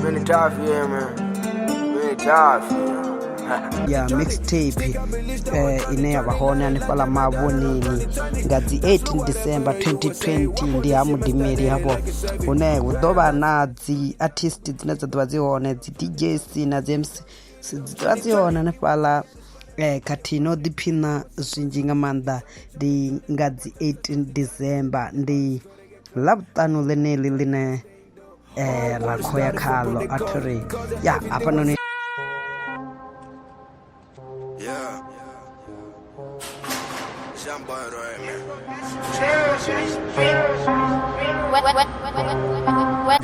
Really tough, yeah, man. Really tough, ya mixtape ine yavahone hanefhala mavoneni nga dzi 18 December 2020 ndi ha mudimeli hafho hune hu ḓo vha na dzi artist dzine dza ḓovha dzi hone, dzi DJs na dzi MC dzi ḓovha dzi hone hanefhala khathihi no ḓiphina zwinzhi nga maanḓa. Ndi nga dzi 18 December ndi ḽavhuṱanu ḽeneḽi ḽine ra khou ya khaḽo a thori ya hafhanoni.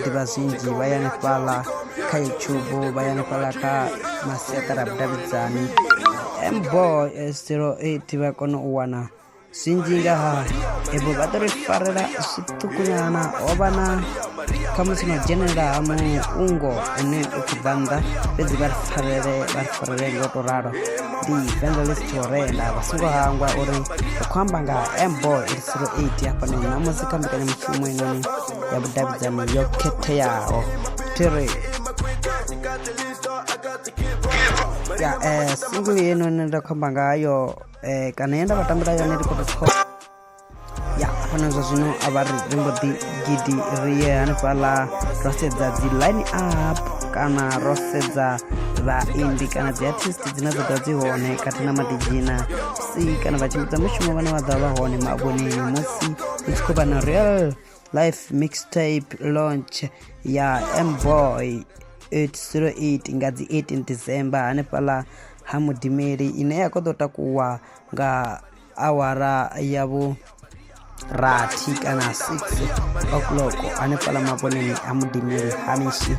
Ḓivha zwinzhi vha ya hanefhaḽa kha YouTube, vha ya hanefhaḽa kha masiaṱari a vhudavhidzani Mboy 08 vha kona u wana zwinzhi nga ha evho. Vha ḓo ri farela zwiṱukunyana, ho vha na khamusi no dzhenelela ha muungo une u tshi bva nnḓa fhedzi vha ri farele nga u tou ralo. Ndi Evangelist Orenda vha songo hangwa uri ri khou amba nga Mboy 08 hafhanoni na musi kha mbekanyamushumo inoni ya vhudavhidzani yo khetheaho thiri ya single yenoni nda khou amba ngayo kana ye nda vha tambela yone ndi khou ya hafhano zwa zwino a vha ri mbo ḓi gidi ri ye hanefhaḽa ro sedza dzi line up kana ro sedza vhaimbi kana dzi artist dzine dza ḓa dzi hone khathihi na madijina si kana vhatshimbidza mushumo vhane vha ḓa vha hone mavhoneni musi hu tshi khou vha na real life mixtape launch ya Mboy 808 nga dzi 18 December hanefhaḽa ha mudimeli ine ya khou ḓo takuwa nga awara ya rathi kana 6 o'clock hanefhaḽa mavhoneni ha mudimeli hamishi.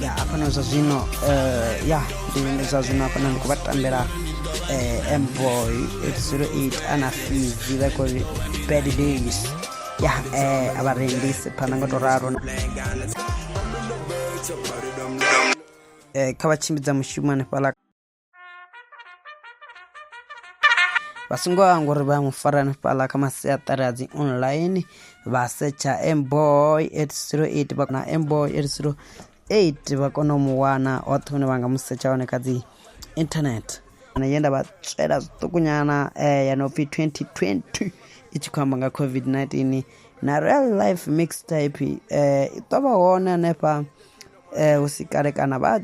Ya hafhano zwa zwino ya ndi zwa zwino hafhano ndi khou vha tambela Mboy 808 ana Fizi vha khou ri Bad Days. Ya a vha rengise phanḓa nga tou raro kha vha tshimbidza mushumo hanefhaḽa vha songo hangwa uri vha mufara hanefhaḽa kha masiaṱari a dzi online vha setsha Mboy 808 vha na Mboy 808 vha kona u mu wana hoṱhe hune vha nga mu setsha hone kha dzi internet. Ye nda vha tswela zwiṱukunyana ya no pfhi 2020 i tshi khou amba nga COVID-19 na real life mixtape i ḓo vha hone hanefha hu si kale kana vha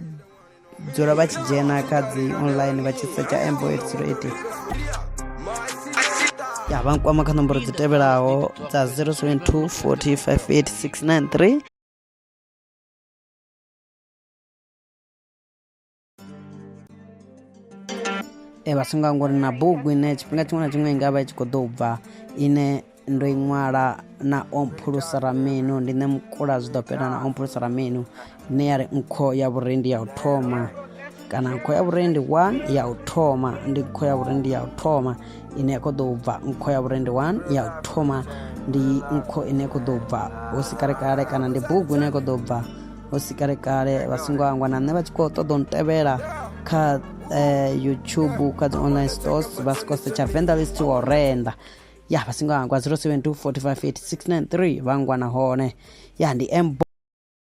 dzula vha tshi dzhena kha dzi online vha tshi setsha Mboy 808 ya vha nkwama kha nomboro dzi tevhelaho dza 072 458 693. Vha songo hangwa uri na bugu ine tshifhinga tshiṅwe na tshiṅwe i nga vha i tshi khou ḓo bva ine ndo i ṅwala na Omphulusa Ramino, ndi nṋe mukula zwi ḓo fhela na Omphulusa Ramino ine ya ri nkho ya vhurendi ya u thoma kana nkho ya vhurendi 1 ya u thoma. Ndi nkho ya vhurendi ya u thoma ine ya khou ḓo bva nkho ya vhurendi 1 ya u thoma ndi nkho ine ya khou ḓo bva hu si kalekale kana ndi bugu ine ya khou ḓo bva hu si kalekale. Vha songo hangwa na nṋe vha tshi khou ṱoḓa u ntevhela kha YouTube kha dzi online stores vha si khou setsha Evangelist Orenda ya vha songo hangwa 072 458 693 vha ngwana hone ya ndi